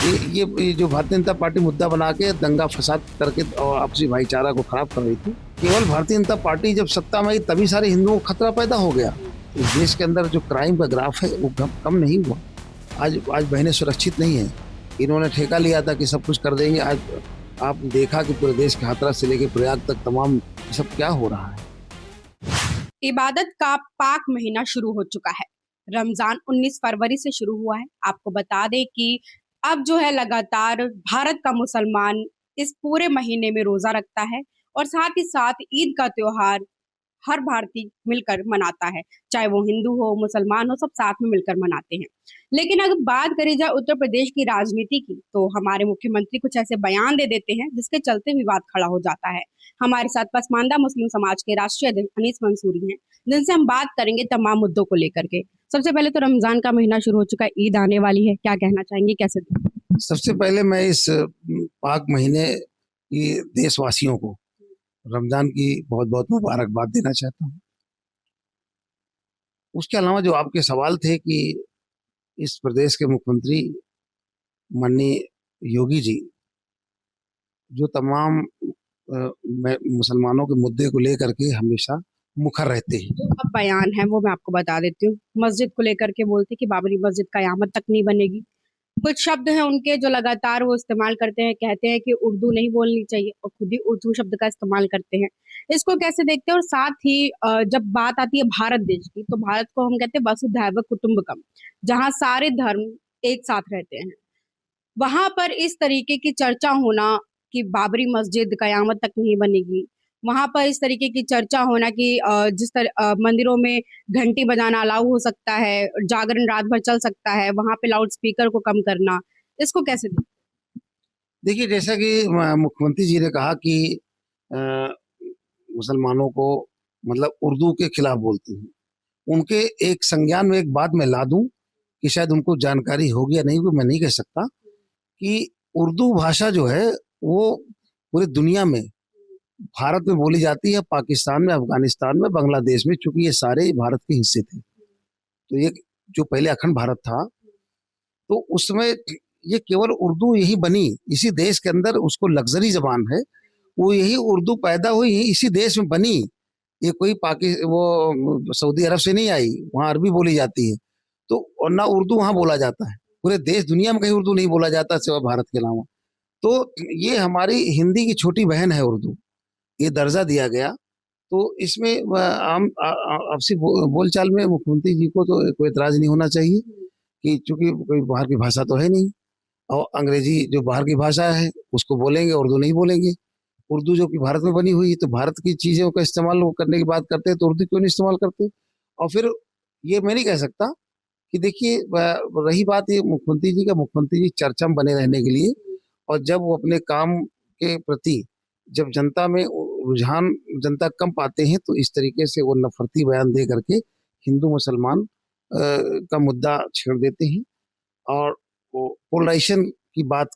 ये जो भारतीय जनता पार्टी मुद्दा बना के दंगा फसाद करके और आपसी भाईचारा को खराब कर रही थी। केवल भारतीय जनता पार्टी जब सत्ता में आई तभी सारे हिंदुओं को खतरा पैदा हो गया। इस देश के अंदर जो क्राइम का ग्राफ है वो कम नहीं हुआ। आज बहनें सुरक्षित नहीं है। इन्होंने ठेका लिया था कि सब कुछ कर देंगे। आज आप देखा कि पूरे देश के हाथरस से लेकर प्रयाग तक तमाम सब क्या हो रहा है। इबादत का पाक महीना शुरू हो चुका है। रमजान 19 फरवरी से शुरू हुआ है। आपको बता दें कि अब जो है लगातार भारत का मुसलमान इस पूरे महीने में रोजा रखता है और साथ ही साथ ईद का त्योहार हर भारतीय मिलकर मनाता है, चाहे वो हिंदू हो मुसलमान हो, सब साथ में मिलकर मनाते हैं। लेकिन अगर बात करी जाए उत्तर प्रदेश की राजनीति की, तो हमारे मुख्यमंत्री कुछ ऐसे बयान दे देते हैं जिसके चलते विवाद खड़ा हो जाता है। हमारे साथ पसमानदा मुस्लिम समाज के राष्ट्रीय अध्यक्ष अनीस मंसूरी हैं, जिनसे हम बात करेंगे तमाम मुद्दों को लेकर के। सबसे पहले तो रमजान का महीना शुरू हो चुका है, ईद आने वाली है, क्या कहना चाहेंगे, कैसे? सबसे पहले मैं इस पाक महीने की देशवासियों को रमजान की बहुत बहुत मुबारकबाद देना चाहता हूँ। उसके अलावा जो आपके सवाल थे कि इस प्रदेश के मुख्यमंत्री माननीय योगी जी जो तमाम मुसलमानों के मुद्दे को लेकर के हमेशा मुखर रहते हैं। जो अब बयान है वो मैं आपको बता देती हूँ। मस्जिद को लेकर के बोलते कि बाबरी मस्जिद कयामत तक नहीं बनेगी। कुछ शब्द हैं उनके जो लगातार वो इस्तेमाल करते हैं, कहते हैं कि उर्दू नहीं बोलनी चाहिए और खुद ही उर्दू शब्द का इस्तेमाल करते हैं। इसको कैसे देखते हैं? और साथ ही जब बात आती है भारत देश की, तो भारत को हम कहते हैं वसुधैव कुटुंबकम, जहाँ सारे धर्म एक साथ रहते हैं। वहां पर इस तरीके की चर्चा होना कि बाबरी मस्जिद कयामत तक नहीं बनेगी, वहां पर इस तरीके की चर्चा होना कि जिस तरह मंदिरों में घंटी बजाना अलाउ हो सकता है, जागरण रात भर चल सकता है, वहां पे लाउड स्पीकर को कम करना, इसको कैसे देखिए, जैसा कि मुख्यमंत्री जी ने कहा कि मुसलमानों को मतलब उर्दू के खिलाफ बोलते हैं, उनके एक संज्ञान में एक बात मैं ला दूं कि शायद उनको जानकारी होगी या नहीं, वो मैं नहीं कह सकता कि उर्दू भाषा जो है वो पूरी दुनिया में, भारत में बोली जाती है, पाकिस्तान में, अफगानिस्तान में, बांग्लादेश में, चूंकि ये सारे भारत के हिस्से थे। तो ये जो पहले अखंड भारत था तो उसमें ये केवल उर्दू यही बनी, इसी देश के अंदर, उसको लग्जरी जबान है, वो यही उर्दू पैदा हुई इसी देश में बनी। ये कोई वो सऊदी अरब से नहीं आई, वहाँ अरबी बोली जाती है। तो और ना उर्दू वहाँ बोला जाता है, पूरे देश दुनिया में कहीं उर्दू नहीं बोला जाता सिवा भारत के अलावा। तो ये हमारी हिंदी की छोटी बहन है उर्दू, ये दर्जा दिया गया। तो इसमें आम आपसी बोलचाल में मुख्यमंत्री जी को तो कोई एतराज नहीं होना चाहिए कि चूंकि कोई बाहर की भाषा तो है नहीं, और अंग्रेजी जो बाहर की भाषा है उसको बोलेंगे, उर्दू नहीं बोलेंगे। उर्दू जो कि भारत में बनी हुई है, तो भारत की चीजों का इस्तेमाल करने की बात करते हैं, तो उर्दू क्यों नहीं इस्तेमाल करते? और फिर ये मैं नहीं कह सकता कि देखिए, रही बात ये मुख्यमंत्री जी का, मुख्यमंत्री जी चर्चा में बने रहने के लिए, और जब वो अपने काम के प्रति जब जनता में रुझान जनता कम पाते हैं तो इस तरीके से वो नफरती बयान दे करके हिंदू मुसलमान का मुद्दा छेड़ देते हैं, और वो पोलराइजेशन की बात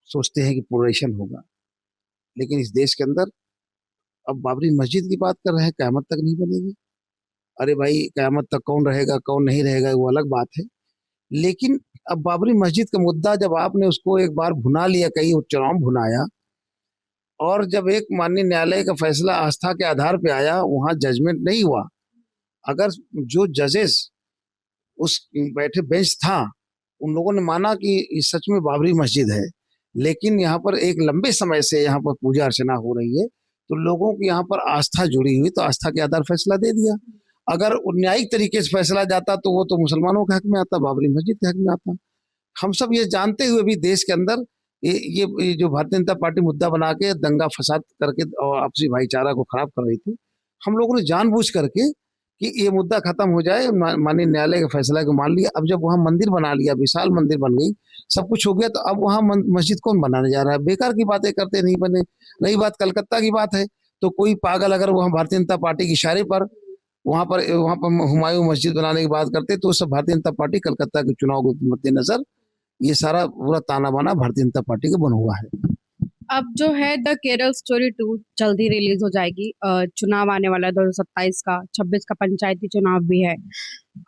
सोचते हैं कि पोलराइजेशन होगा। लेकिन इस देश के अंदर अब बाबरी मस्जिद की बात कर रहे हैं, क़यामत तक नहीं बनेगी। अरे भाई, क़यामत तक कौन रहेगा कौन नहीं रहेगा वो अलग बात है। लेकिन अब बाबरी मस्जिद का मुद्दा जब आपने उसको एक बार भुना लिया, कहीं चुनाव में भुनाया, और जब एक माननीय न्यायालय का फैसला आस्था के आधार पे आया, वहां जजमेंट नहीं हुआ। अगर जो जजेस उस बैठे बेंच था, उन लोगों ने माना कि इस सच में बाबरी मस्जिद है, लेकिन यहाँ पर एक लंबे समय से यहाँ पर पूजा अर्चना हो रही है, तो लोगों की यहाँ पर आस्था जुड़ी हुई, तो आस्था के आधार फैसला दे दिया। अगर न्यायिक तरीके से फैसला जाता तो वो तो मुसलमानों के हक में आता, बाबरी मस्जिद के हक में आता। हम सब ये जानते हुए भी देश के अंदर ये जो भारतीय जनता पार्टी मुद्दा बना के दंगा फसाद करके और आपसी भाईचारा को खराब कर रही थी, हम लोगों ने जानबूझ करके कि ये मुद्दा खत्म हो जाए, माननीय न्यायालय के फैसला को मान लिया। अब जब वहां मंदिर बना लिया, विशाल मंदिर बन गई, सब कुछ हो गया, तो अब वहां मस्जिद कौन बनाने जा रहा है? बेकार की बातें करते नहीं बने। रही बात कलकत्ता की बात है, तो कोई पागल अगर वहां भारतीय जनता पार्टी के इशारे पर वहां पर हुमायूं मस्जिद बनाने की बात करते, तो सब भारतीय जनता पार्टी कलकत्ता के चुनाव के मद्देनजर ये सारा पूरा ताना बाना भारतीय जनता पार्टी का बना हुआ है। अब जो है द केरल स्टोरी 2 जल्दी रिलीज हो जाएगी। चुनाव आने वाला है 2027 का, 26 का पंचायती चुनाव भी है।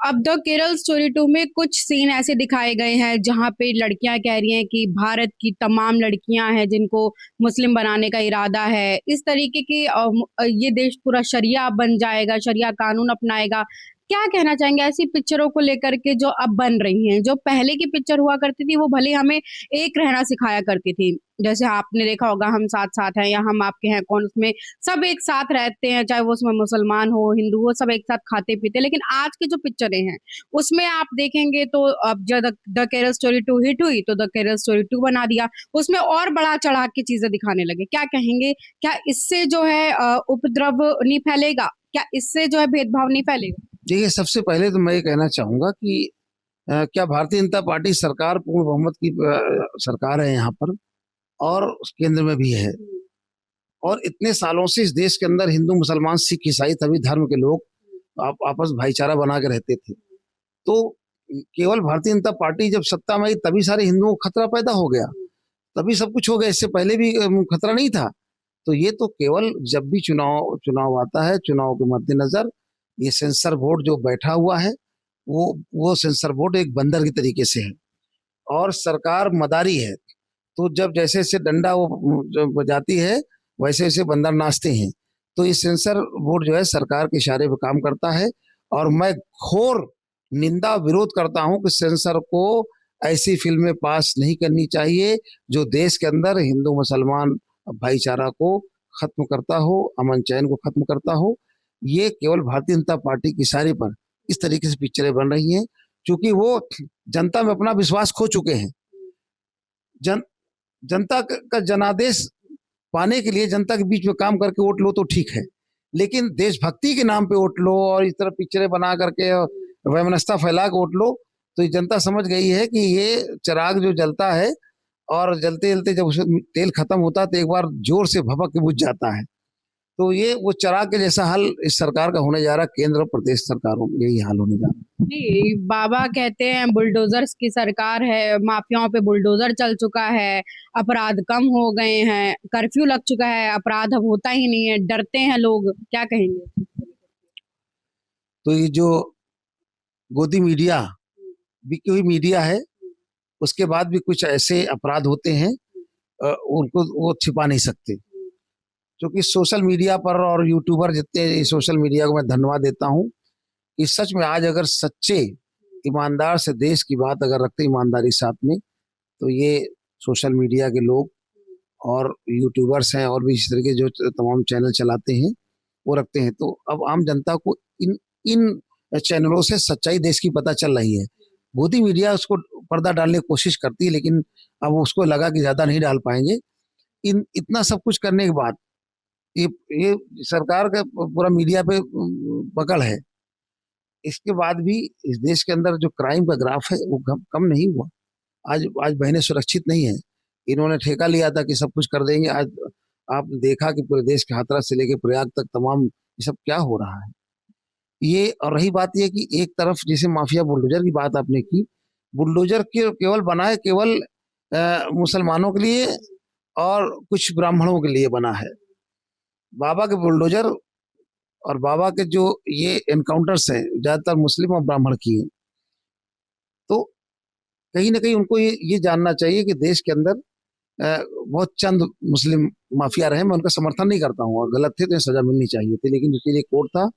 अब द केरल स्टोरी 2 में कुछ सीन ऐसे दिखाए गए हैं जहां पे लड़कियां कह रही हैं कि भारत की तमाम लड़कियां हैं जिनको मुस्लिम बनाने का इरादा है। इस तरीके की ये देश पूरा शरिया बन जाएगा, शरिया कानून अपनाएगा। क्या कहना चाहेंगे ऐसी पिक्चरों को लेकर के जो अब बन रही हैं? जो पहले की पिक्चर हुआ करती थी वो भले हमें एक रहना सिखाया करती थी, जैसे आपने देखा होगा हम साथ साथ हैं या हम आपके हैं कौन, उसमें सब एक साथ रहते हैं, चाहे वो उसमें मुसलमान हो हिंदू हो, सब एक साथ खाते पीते। लेकिन आज की जो पिक्चरें हैं उसमें आप देखेंगे तो अब जब द केरल स्टोरी 2 हिट हुई तो द केरल स्टोरी 2 बना दिया, उसमें और बढ़ा चढ़ा के चीजें दिखाने लगे। क्या कहेंगे, क्या इससे जो है उपद्रव नहीं फैलेगा? क्या इससे जो है भेदभाव नहीं फैलेगा? देखिए, सबसे पहले तो मैं ये कहना चाहूंगा कि क्या भारतीय जनता पार्टी सरकार पूर्ण बहुमत की सरकार है यहाँ पर, और केंद्र में भी है, और इतने सालों से इस देश के अंदर हिंदू मुसलमान सिख ईसाई सभी धर्म के लोग आपस भाईचारा बना के रहते थे। तो केवल भारतीय जनता पार्टी जब सत्ता में आई तभी सारे हिंदुओं को खतरा पैदा हो गया, तभी सब कुछ हो गया। इससे पहले भी खतरा नहीं था। तो ये तो केवल जब भी चुनाव चुनाव आता है, चुनाव के मद्देनजर ये सेंसर बोर्ड जो बैठा हुआ है, वो सेंसर बोर्ड एक बंदर की तरीके से है और सरकार मदारी है। तो जब जैसे जैसे डंडा वो जो बजाती है वैसे वैसे बंदर नाचते हैं। तो ये सेंसर बोर्ड जो है सरकार के इशारे पर काम करता है, और मैं घोर निंदा विरोध करता हूं कि सेंसर को ऐसी फिल्में पास नहीं करनी चाहिए जो देश के अंदर हिंदू मुसलमान भाईचारा को खत्म करता हो, अमन चैन को खत्म करता हो। ये केवल भारतीय जनता पार्टी की इशारे पर इस तरीके से पिक्चरें बन रही हैं, क्योंकि वो जनता में अपना विश्वास खो चुके हैं। जनता का जनादेश पाने के लिए जनता के बीच में काम करके वोट लो तो ठीक है, लेकिन देशभक्ति के नाम पे वोट लो और इस तरह पिक्चरें बना करके वैमनस्यता फैला के वोट लो, तो ये जनता समझ गई है कि ये चिराग जो जलता है और जलते जलते जब उसमें तेल खत्म होता है तो एक बार जोर से भभक के बुझ जाता है। तो ये वो चिराग के जैसा हाल इस सरकार का होने जा रहा है, केंद्र और प्रदेश सरकारों में यही हाल होने जा रहा है। नहीं, बाबा कहते हैं बुलडोजर्स की सरकार है, माफियाओं पे बुलडोजर चल चुका है, अपराध कम हो गए हैं, कर्फ्यू लग चुका है, अपराध अब होता ही नहीं है, डरते हैं लोग। क्या कहेंगे? तो ये जो गोदी मीडिया, बिकी हुई मीडिया है, उसके बाद भी कुछ ऐसे अपराध होते हैं उनको वो छिपा नहीं सकते, क्योंकि सोशल मीडिया पर और यूट्यूबर जितने सोशल मीडिया को मैं धन्यवाद देता हूँ कि सच में आज अगर सच्चे ईमानदार से देश की बात अगर रखते ईमानदारी साथ में, तो ये सोशल मीडिया के लोग और यूट्यूबर्स हैं और भी इस तरह के जो तमाम चैनल चलाते हैं वो रखते हैं। तो अब आम जनता को इन इन चैनलों से सच्चाई देश की पता चल रही है। गोदी मीडिया उसको पर्दा डालने की कोशिश करती है, लेकिन अब उसको लगा कि ज्यादा नहीं डाल पाएंगे। इतना सब कुछ करने के बाद ये सरकार का पूरा मीडिया पे पकड़ है। इसके बाद भी इस देश के अंदर जो क्राइम का ग्राफ है वो कम नहीं हुआ। आज बहनें सुरक्षित नहीं है। इन्होंने ठेका लिया था कि सब कुछ कर देंगे, आज आपने देखा कि पूरे देश के हाथरस से लेकर प्रयाग तक तमाम ये सब क्या हो रहा है। ये और रही बात ये कि एक तरफ जैसे माफिया बुलडोजर की बात आपने की, बुलडोजर केवल बनाए केवल मुसलमानों के लिए और कुछ ब्राह्मणों के लिए बना है। बाबा के बुलडोजर और बाबा के जो ये एनकाउंटर्स हैं ज्यादातर मुस्लिम और ब्राह्मण की हैं। तो कहीं ना कहीं उनको ये जानना चाहिए कि देश के अंदर बहुत चंद मुस्लिम माफिया रहे। मैं उनका समर्थन नहीं करता हूँ, गलत थे तो सजा मिलनी चाहिए थी, लेकिन उसके लिए कोर्ट था,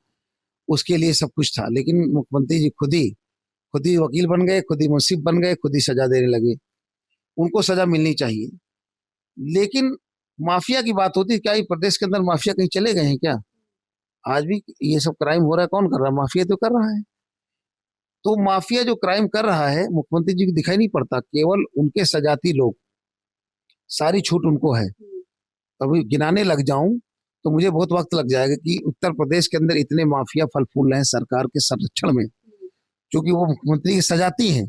उसके लिए सब कुछ था। लेकिन मुख्यमंत्री जी खुद ही वकील बन गए, खुद ही मुंसिफ बन गए, खुद ही सजा देने लगे। उनको सजा मिलनी चाहिए। लेकिन माफिया की बात होती है, क्या ये प्रदेश के अंदर माफिया कहीं चले गए हैं क्या? आज भी ये सब क्राइम हो रहा है, कौन कर रहा है? माफिया तो कर रहा है। तो माफिया जो क्राइम कर रहा है मुख्यमंत्री जी को दिखाई नहीं पड़ता, केवल उनके सजाती लोग, सारी छूट उनको है। अभी गिनाने लग जाऊं तो मुझे बहुत वक्त लग जाएगा कि उत्तर प्रदेश के अंदर इतने माफिया फल फूल रहे हैं सरकार के संरक्षण में, क्योंकि वो मुख्यमंत्री की सजाती हैं।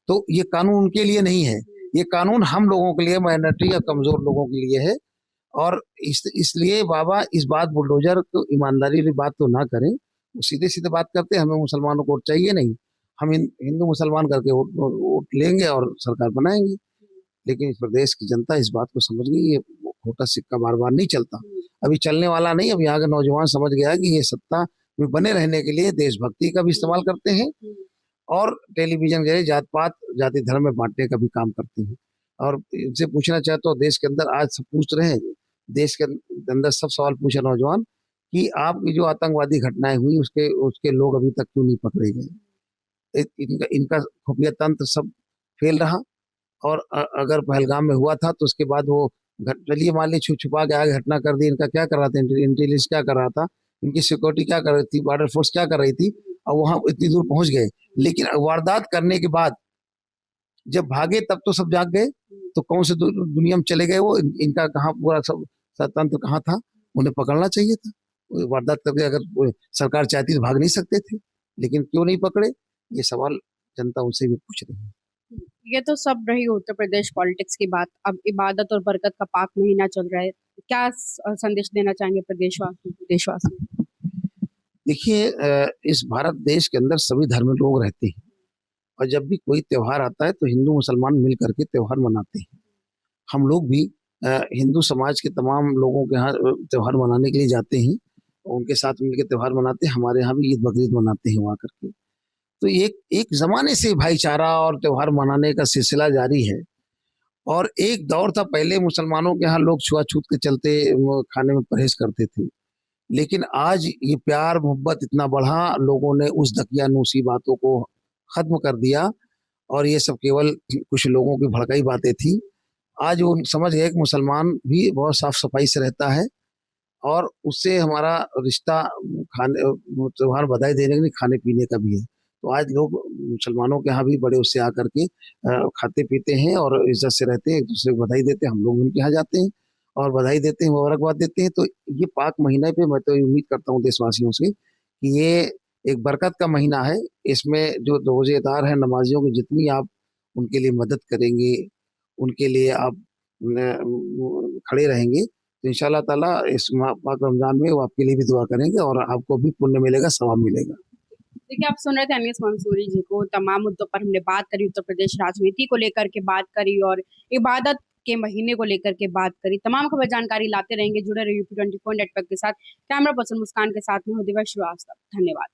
तो ये कानून उनके लिए नहीं है, ये कानून हम लोगों के लिए, माइनॉरिटी या कमजोर लोगों के लिए है। और इसलिए बाबा इस बात बुलडोजर को ईमानदारी वाली बात तो ना करें, वो सीधे सीधे बात करते हैं हमें मुसलमानों को वोट चाहिए नहीं, हम हिंदू मुसलमान करके वोट लेंगे और सरकार बनाएंगे। लेकिन इस प्रदेश की जनता इस बात को समझ गई, ये खोटा सिक्का बार बार नहीं चलता, अभी चलने वाला नहीं। अब यहाँ का नौजवान समझ गया कि ये सत्ता में बने रहने के लिए देशभक्ति का भी इस्तेमाल करते हैं और टेलीविजन के जरिए जात पात जाति धर्म में बांटने का भी काम करते हैं। और इनसे पूछना चाहता हूँ, देश के अंदर आज सब पूछ रहे हैं, देश के अंदर सब सवाल पूछे नौजवान कि आपकी जो आतंकवादी घटनाएं हुई उसके उसके लोग अभी तक क्यों नहीं पकड़े गए। इनका इनका खुफिया तंत्र सब फेल रहा। और अगर पहलगाम में हुआ था तो उसके बाद वो चलिए मान ली छुपा के आगे घटना कर दी, इनका क्या कर रहा था, इंटेलिजेंस क्या कर रहा था, इनकी सिक्योरिटी क्या कर रही थी, बॉर्डर फोर्स क्या कर रही थी, और वहां इतनी दूर पहुंच गए। लेकिन वारदात करने के बाद जब भागे तब तो सब जाग गए, तो कौन से दुनिया में चले गए वो, इनका कहाँ पूरा सब तंत्र कहाँ था, उन्हें पकड़ना चाहिए था। वारदात करके अगर सरकार चाहती तो भाग नहीं सकते थे, लेकिन क्यों नहीं पकड़े, ये सवाल जनता उनसे भी पूछ रही है। ये तो सब रही उत्तर प्रदेश पॉलिटिक्स की बात। अब इबादत और बरकत का पाक महीना चल रहा है, क्या संदेश देना चाहेंगे देशवासियों को? देखिए, इस भारत देश के अंदर सभी धर्म के लोग रहते हैं और जब भी कोई त्योहार आता है तो हिंदू मुसलमान मिल करके त्योहार मनाते हैं। हम लोग भी हिंदू समाज के तमाम लोगों के यहाँ त्योहार मनाने के लिए जाते हैं, उनके साथ मिलकर त्योहार मनाते हैं। हमारे यहाँ भी ईद बकरीद मनाते हैं वहाँ करके। तो एक एक जमाने से भाईचारा और त्योहार मनाने का सिलसिला जारी है। और एक दौर था पहले मुसलमानों के यहाँ लोग छुआछूत के चलते खाने में परहेज करते थे, लेकिन आज ये प्यार मोहब्बत इतना बढ़ा, लोगों ने उस दकियानूसी बातों को खत्म कर दिया और ये सब केवल कुछ लोगों की भड़काई बातें थी। आज वो समझ गए कि मुसलमान भी बहुत साफ सफाई से रहता है और उससे हमारा रिश्ता खाने त्योहार बधाई देने का नहीं, खाने पीने का भी है। तो आज लोग मुसलमानों के यहाँ भी बड़े उससे आकर के खाते पीते हैं और इज्जत से रहते हैं, एक दूसरे को बधाई देते हैं। हम लोग उनके यहाँ जाते हैं और बधाई देते हैं, मुबारकबाद देते हैं। तो ये पाक महीने पे मैं तो उम्मीद करता हूँ देशवासियों से कि ये एक बरकत का महीना है। इसमें जो रोजेदार हैं, नमाजियों की जितनी आप उनके लिए मदद करेंगे, उनके लिए आप खड़े रहेंगे, तो इंशाल्लाह ताला इस पाक रमजान में वो आपके लिए भी दुआ करेंगे और आपको भी पुण्य मिलेगा, सवाब मिलेगा। देखिए, आप सुन रहे थे अनीस मंसूरी जी को। तमाम मुद्दों पर हमने बात करी, उत्तर प्रदेश राजनीति को लेकर के बात करी और इबादत के महीने को लेकर के बात करी। तमाम खबर जानकारी लाते रहेंगे, जुड़े रहिए यूपी 24 नेटवर्क के साथ। कैमरा पर्सन मुस्कान के साथ में हूं दिव्या श्रीवास्तव। धन्यवाद।